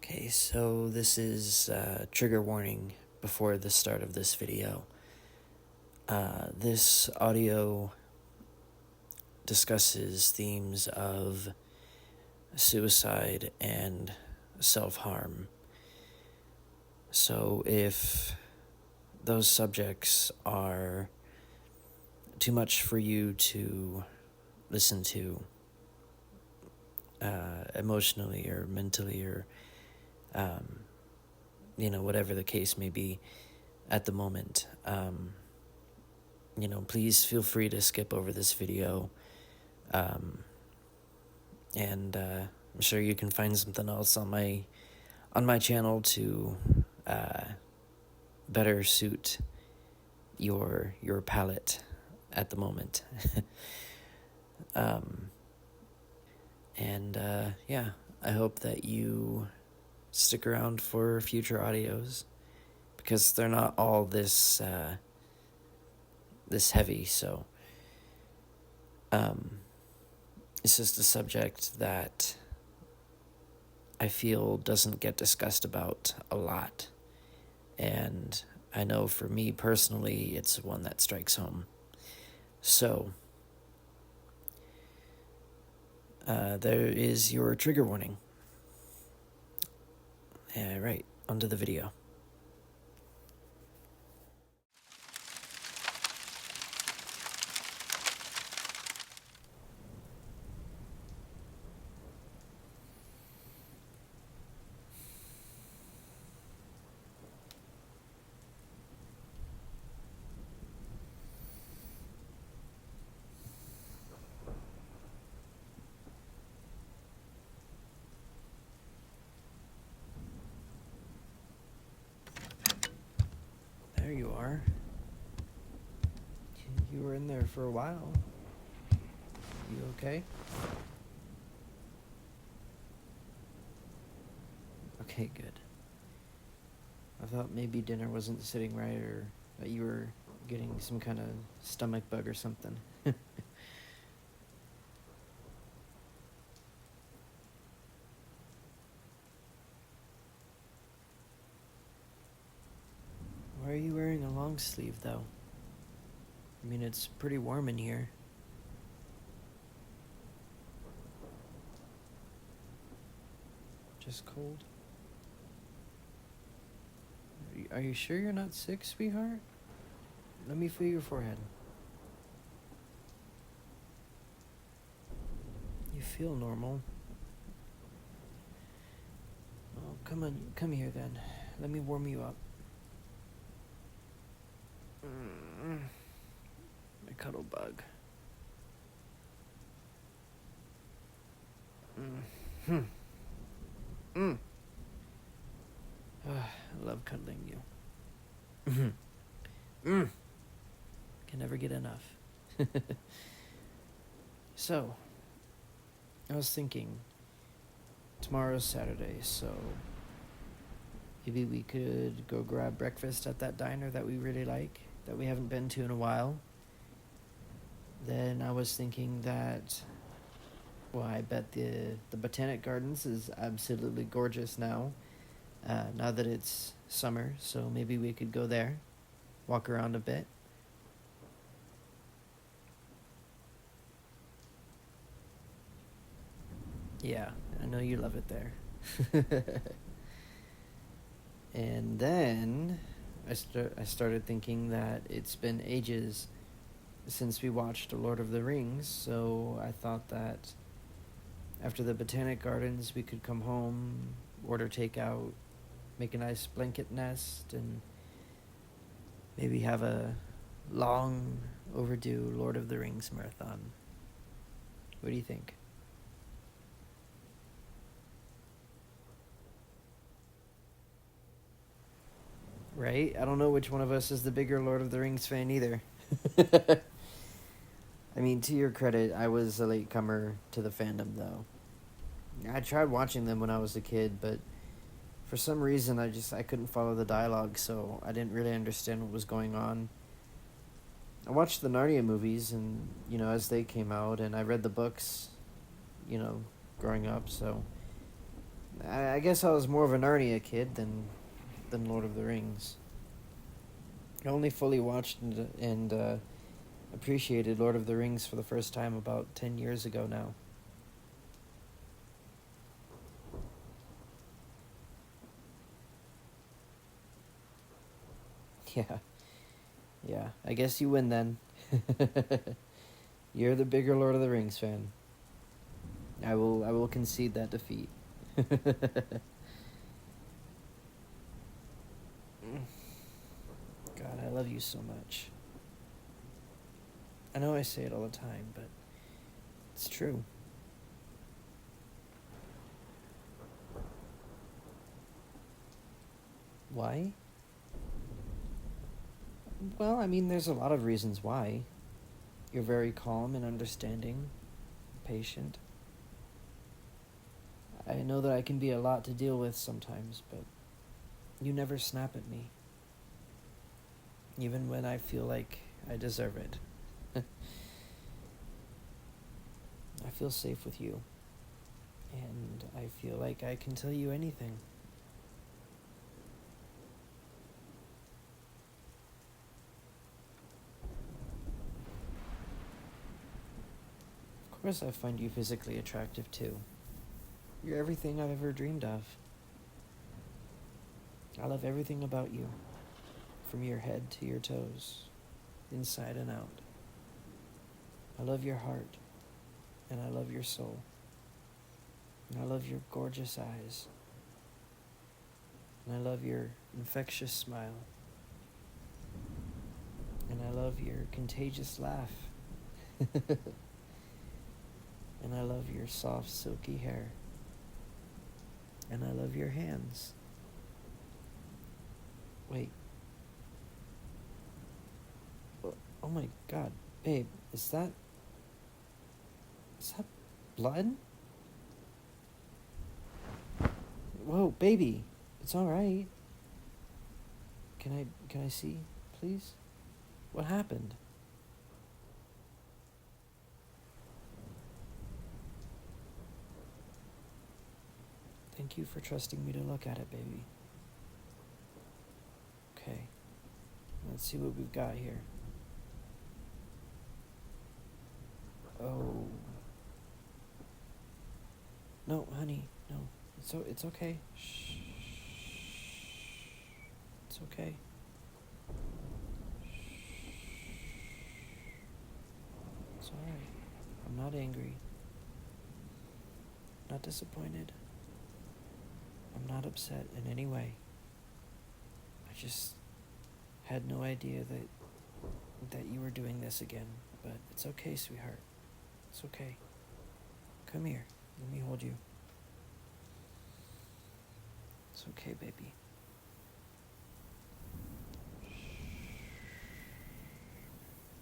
Okay, so this is trigger warning before the start of this video. This audio discusses themes of suicide and self-harm. So if those subjects are too much for you to listen to emotionally or mentally or whatever the case may be at the moment, please feel free to skip over this video. And I'm sure you can find something else on my channel to better suit your palate at the moment. Yeah, I hope that you stick around for future audios, because they're not all this heavy. So it's just a subject that I feel doesn't get discussed about a lot, and I know for me personally it's one that strikes home. So there is your trigger warning. Right, onto the video. There you are. You were in there for a while. You okay? Okay, good. I thought maybe dinner wasn't sitting right, or that you were getting some kind of stomach bug or something. Why are you wearing a long sleeve, though? I mean, it's pretty warm in here. Just cold? Are you sure you're not sick, sweetheart? Let me feel your forehead. You feel normal. Oh, come here then. Let me warm you up. My cuddle bug. I love cuddling you. Can never get enough. So, I was thinking, tomorrow's Saturday, so maybe we could go grab breakfast at that diner that we really like, that we haven't been to in a while. Then I was thinking that, well, I bet the Botanic Gardens is absolutely gorgeous now that it's summer, so maybe we could go there, walk around a bit. Yeah, I know you love it there. And then I started thinking that it's been ages since we watched Lord of the Rings, so I thought that after the Botanic Gardens we could come home, order takeout, make a nice blanket nest, and maybe have a long overdue Lord of the Rings marathon. What do you think? Right? I don't know which one of us is the bigger Lord of the Rings fan either. I mean, to your credit, I was a latecomer to the fandom, though. I tried watching them when I was a kid, but for some reason I couldn't follow the dialogue, so I didn't really understand what was going on. I watched the Narnia movies, and, as they came out, and I read the books, growing up, so I guess I was more of a Narnia kid than Lord of the Rings. I only fully watched and appreciated Lord of the Rings for the first time about 10 years ago now. Yeah, yeah. I guess you win then. You're the bigger Lord of the Rings fan. I will concede that defeat. God, I love you so much. I know I say it all the time, but it's true. Why? Well, I mean, there's a lot of reasons why. You're very calm and understanding, patient. I know that I can be a lot to deal with sometimes, but you never snap at me, even when I feel like I deserve it. I feel safe with you, and I feel like I can tell you anything. Of course, I find you physically attractive too. You're everything I've ever dreamed of. I love everything about you, from your head to your toes, inside and out. I love your heart, and I love your soul. And I love your gorgeous eyes, and I love your infectious smile, and I love your contagious laugh, and I love your soft, silky hair, and I love your hands. Wait. Oh my God, babe, is that blood? Whoa, baby, it's all right. Can I see, please? What happened? Thank you for trusting me to look at it, baby. Okay, let's see what we've got here. Oh. No, honey, no. It's okay. Shh. It's okay. It's alright. I'm not angry. Not disappointed. I'm not upset in any way. I just had no idea that you were doing this again. But it's okay, sweetheart. It's okay. Come here. Let me hold you. It's okay, baby.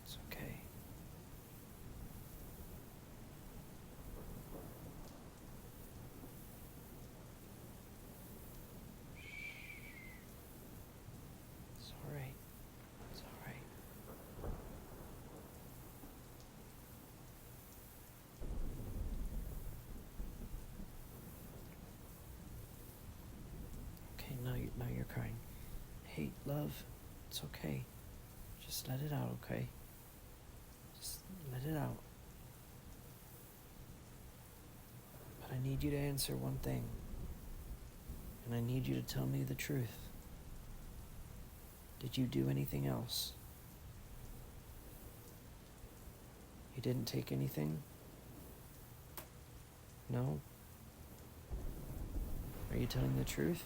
It's okay. It's alright. It's alright. Okay, now you're crying. Hey, love, it's okay. Just let it out, okay? Just let it out. But I need you to answer one thing. And I need you to tell me the truth. Did you do anything else? You didn't take anything? No? Are you telling the truth?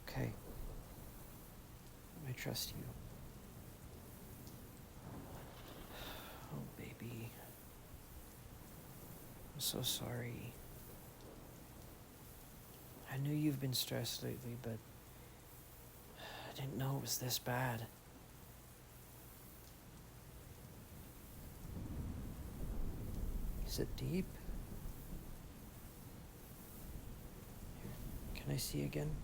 Okay. I trust you. Oh, baby. I'm so sorry. I knew you've been stressed lately, but I didn't know it was this bad. Is it deep? Here, can I see again?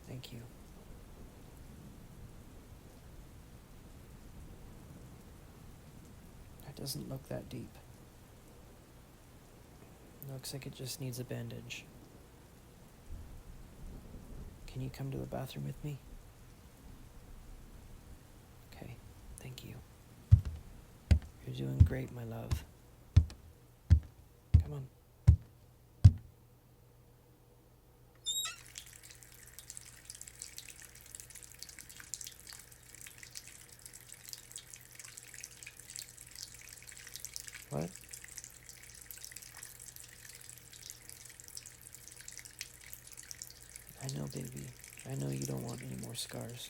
Thank you. I Doesn't look that deep. Looks like it just needs a bandage. Can you come to the bathroom with me? Okay, thank you. You're doing great, my love. Come on. What? I know, baby. I know you don't want any more scars.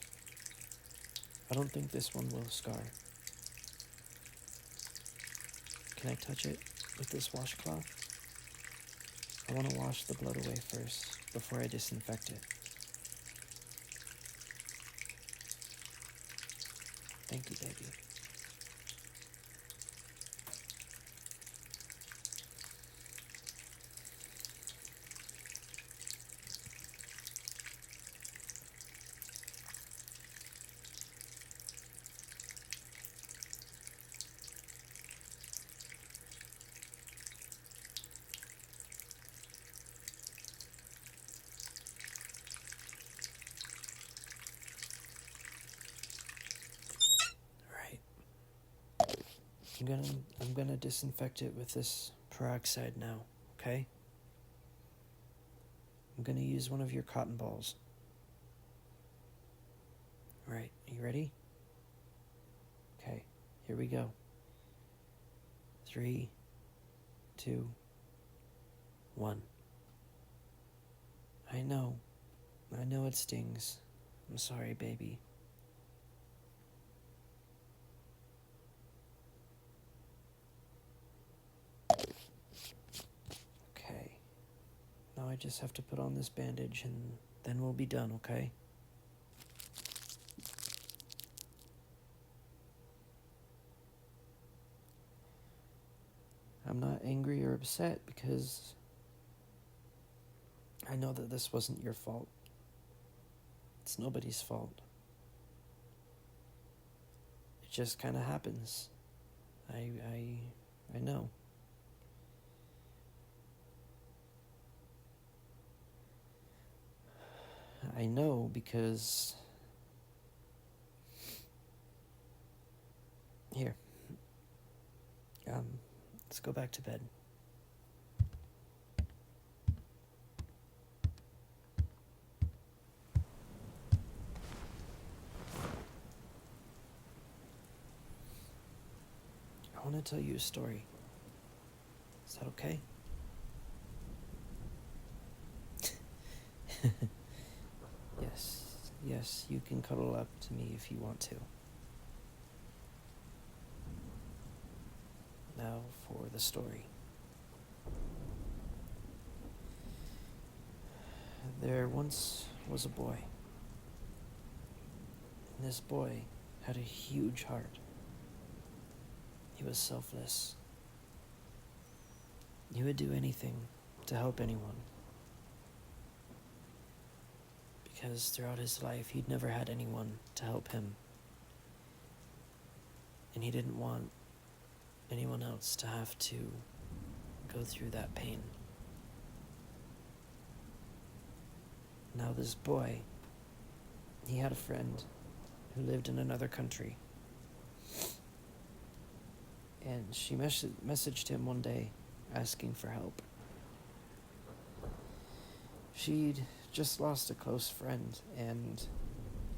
I don't think this one will scar. Can I touch it with this washcloth? I want to wash the blood away first, before I disinfect it. Thank you, baby. I'm gonna disinfect it with this peroxide now, okay? I'm gonna use one of your cotton balls. Alright, you ready? Okay, here we go. 3, 2, 1. I know it stings. I'm sorry, baby. Okay. Now I just have to put on this bandage and then we'll be done, okay? I'm not angry or upset because I know that this wasn't your fault. It's nobody's fault. It just kind of happens. I know. I know because... Here. Let's go back to bed. I want to tell you a story. Is that okay? Yes, you can cuddle up to me if you want to. Now for the story. There once was a boy. And this boy had a huge heart. He was selfless. He would do anything to help anyone. Because throughout his life, he'd never had anyone to help him. And he didn't want anyone else to have to go through that pain. Now this boy, he had a friend who lived in another country. And she messaged him one day asking for help. She'd just lost a close friend and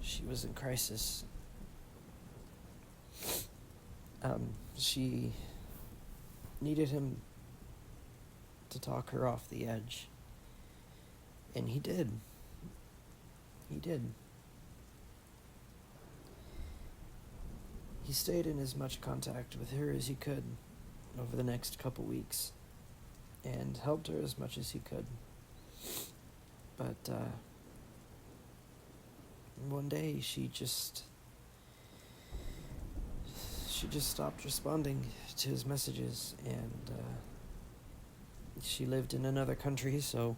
she was in crisis. She needed him to talk her off the edge. And he did. He did. He stayed in as much contact with her as he could over the next couple weeks and helped her as much as he could. But one day she just stopped responding to his messages, and she lived in another country, so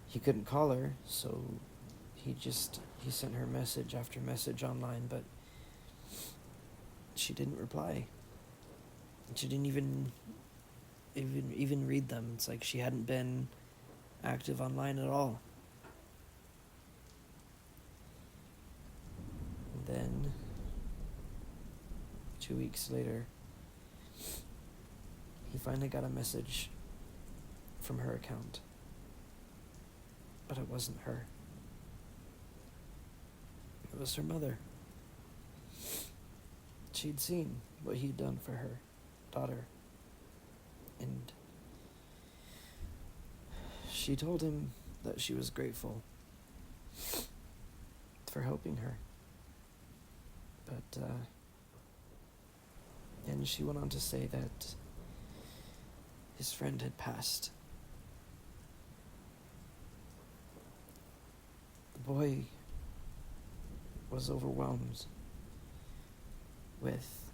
he couldn't call her, so he sent her message after message online, but she didn't reply. She didn't even read them. It's like she hadn't been active online at all. And then 2 weeks later, he finally got a message from her account. But it wasn't her. It was her mother. She'd seen what he'd done for her daughter. And she told him that she was grateful for helping her. But, and she went on to say that his friend had passed. The boy was overwhelmed with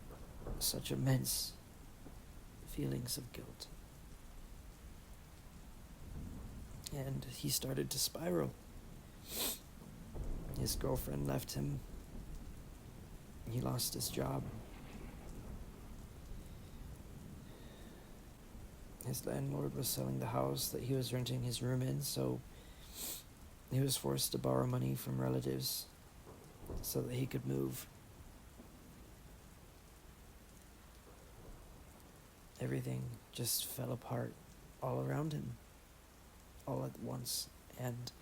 such immense feelings of guilt. And he started to spiral. His girlfriend left him. He lost his job. His landlord was selling the house that he was renting his room in, so he was forced to borrow money from relatives so that he could move. Everything just fell apart all around him, all at once, and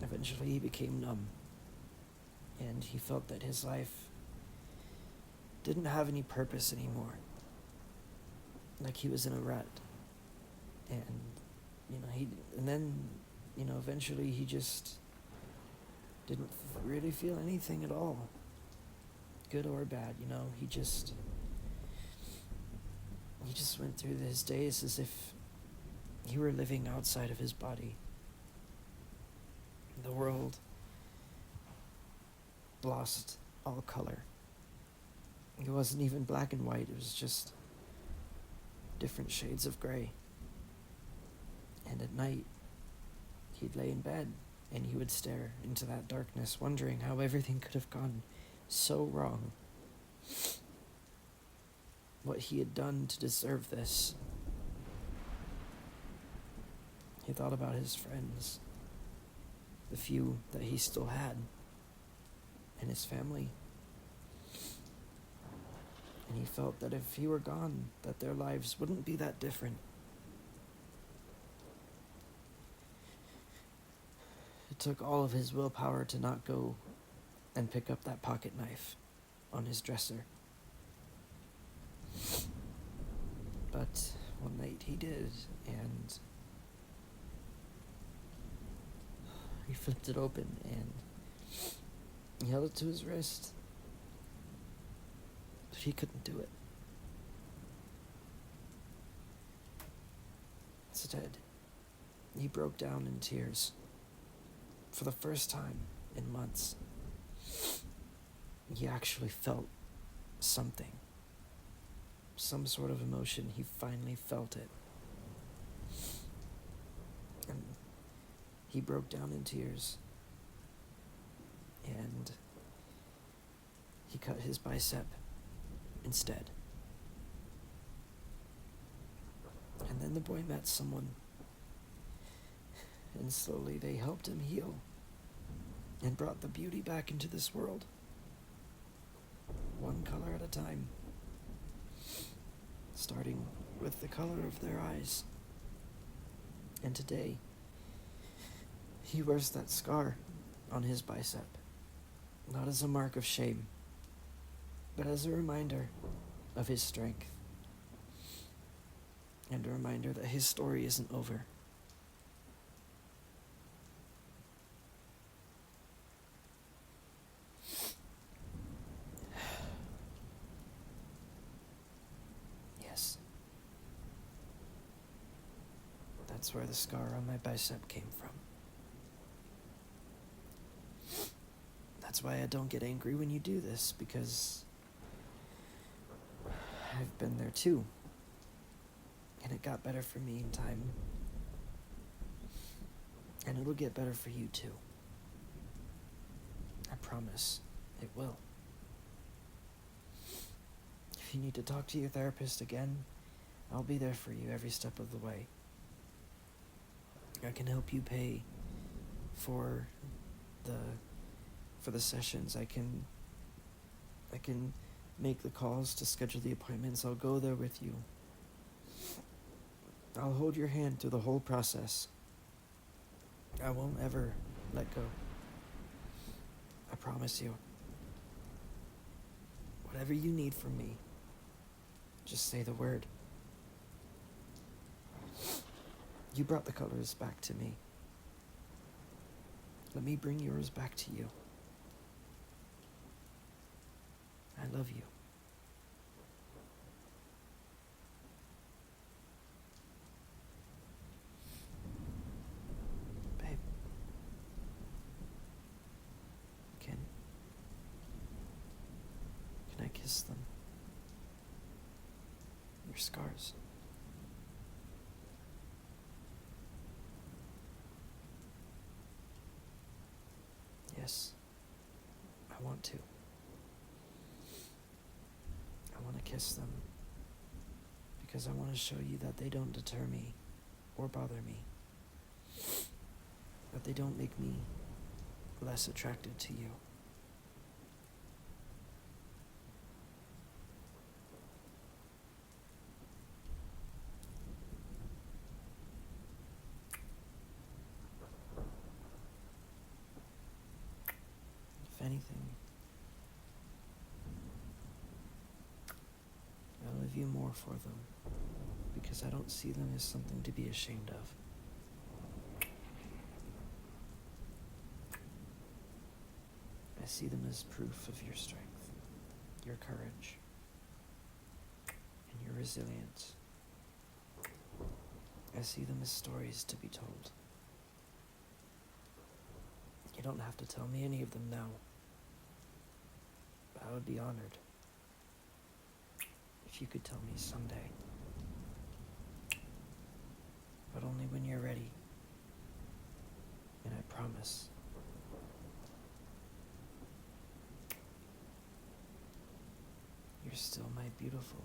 eventually he became numb, and he felt that his life didn't have any purpose anymore, like he was in a rut. And eventually he just didn't really feel anything at all, good or bad. He just went through his days as if he were living outside of his body. The world lost all color. It wasn't even black and white, it was just different shades of gray. And at night, he'd lay in bed and he would stare into that darkness, wondering how everything could have gone so wrong. What he had done to deserve this. He thought about his friends, the few that he still had, and his family. And he felt that if he were gone, that their lives wouldn't be that different. It took all of his willpower to not go and pick up that pocket knife on his dresser. But one night he did, and he flipped it open and he held it to his wrist. But he couldn't do it. Instead, he broke down in tears. For the first time in months, he actually felt something. Some sort of emotion. He finally felt it. And he broke down in tears. And he cut his bicep instead. And then the boy met someone. And slowly they helped him heal and brought the beauty back into this world. One color at a time. Starting with the color of their eyes. And today, he wears that scar on his bicep, not as a mark of shame, but as a reminder of his strength, and a reminder that his story isn't over. That's where the scar on my bicep came from. That's why I don't get angry when you do this, because I've been there too. And it got better for me in time. And it'll get better for you too. I promise it will. If you need to talk to your therapist again, I'll be there for you every step of the way. I can help you pay for the sessions. I can make the calls to schedule the appointments. I'll go there with you. I'll hold your hand through the whole process. I won't ever let go. I promise you. Whatever you need from me, just say the word. You brought the colors back to me. Let me bring yours back to you. I love you. Babe. Can I kiss them? Your scars. Yes, I want to. I want to kiss them because I want to show you that they don't deter me or bother me, that they don't make me less attracted to you. If anything, I love you more for them because I don't see them as something to be ashamed of. I see them as proof of your strength, your courage, and your resilience. I see them as stories to be told. You don't have to tell me any of them now. But I would be honored if you could tell me someday. But only when you're ready. And I promise. You're still my beautiful,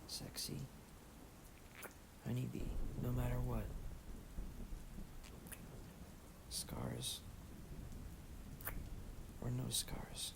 sexy honeybee, no matter what. Scars or no scars.